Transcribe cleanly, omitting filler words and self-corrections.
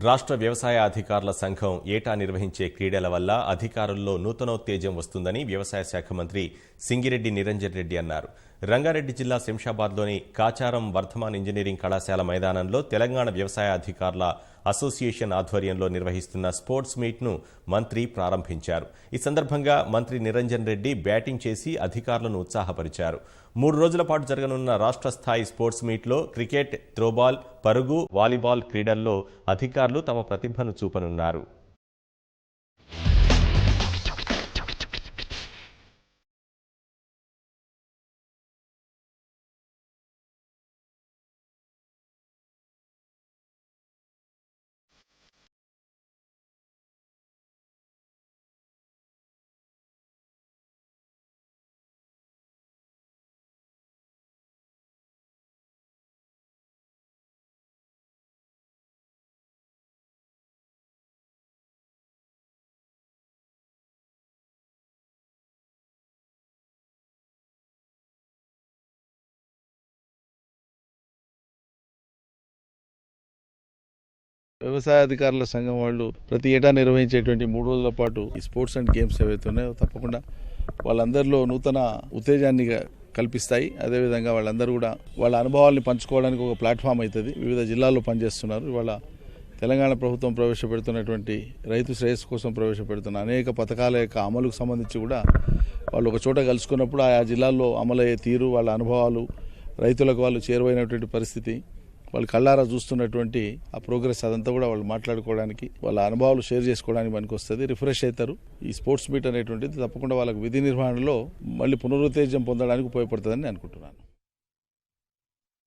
రాష్ట్ర వ్యవసాయ అధికారుల సంఘం ఏటా నిర్వహించే క్రీడల వల్ల అధికారుల్లో నూతనోత్తేజం వస్తుందని వ్యవసాయ శాఖ మంత్రి సింగిరెడ్డి నిరంజన్ రెడ్డి అన్నారు. రంగారెడ్డి జిల్లా శంషాబాద్లోని కాచారం వర్ధమాన్ ఇంజనీరింగ్ కళాశాల మైదానంలో తెలంగాణ వ్యవసాయ అధికారుల అసోసియేషన్ ఆధ్వర్యంలో నిర్వహిస్తున్న స్పోర్ట్స్ మీట్ను మంత్రి ప్రారంభించారు. ఈ సందర్భంగా మంత్రి నిరంజన్ రెడ్డి బ్యాటింగ్ చేసి అధికారులను ఉత్సాహపరిచారు. 3 రోజుల పాటు జరగనున్న రాష్ట్ర స్థాయి స్పోర్ట్స్ మీట్లో క్రికెట్, త్రోబాల్, పరుగు, వాలీబాల్ క్రీడల్లో అధికారులు తమ ప్రతిభను చూపనున్నారు. వ్యవసాయ అధికారుల సంఘం వాళ్ళు ప్రతి ఏటా నిర్వహించేటువంటి 3 రోజుల పాటు ఈ స్పోర్ట్స్ అండ్ గేమ్స్ ఏవైతే ఉన్నాయో తప్పకుండా వాళ్ళందరిలో నూతన ఉత్తేజాన్ని కల్పిస్తాయి. అదేవిధంగా వాళ్ళందరూ కూడా వాళ్ళ అనుభవాల్ని పంచుకోవడానికి ఒక ప్లాట్ఫామ్ అవుతుంది. వివిధ జిల్లాల్లో పనిచేస్తున్నారు. ఇవాళ తెలంగాణ ప్రభుత్వం ప్రవేశపెడుతున్నటువంటి రైతు శ్రేయస్సు కోసం ప్రవేశపెడుతున్న అనేక పథకాల యొక్క అమలుకు సంబంధించి కూడా వాళ్ళు ఒక చోట కలుసుకున్నప్పుడు ఆయా జిల్లాల్లో అమలయ్యే తీరు, వాళ్ళ అనుభవాలు, రైతులకు వాళ్ళు చేరువైనటువంటి పరిస్థితి, వాళ్ళు కళ్ళారా చూస్తున్నటువంటి ఆ ప్రోగ్రెస్ అదంతా కూడా వాళ్ళు మాట్లాడుకోవడానికి, వాళ్ళ అనుభవాలు షేర్ చేసుకోవడానికి మనకు వస్తుంది. రిఫ్రెష్ అవుతారు. ఈ స్పోర్ట్స్ మీట్ అనేటువంటిది తప్పకుండా వాళ్ళకి విధి నిర్వహణలో మళ్ళీ పునరుత్తేజం పొందడానికి ఉపయోగపడుతుందని అనుకుంటున్నాను.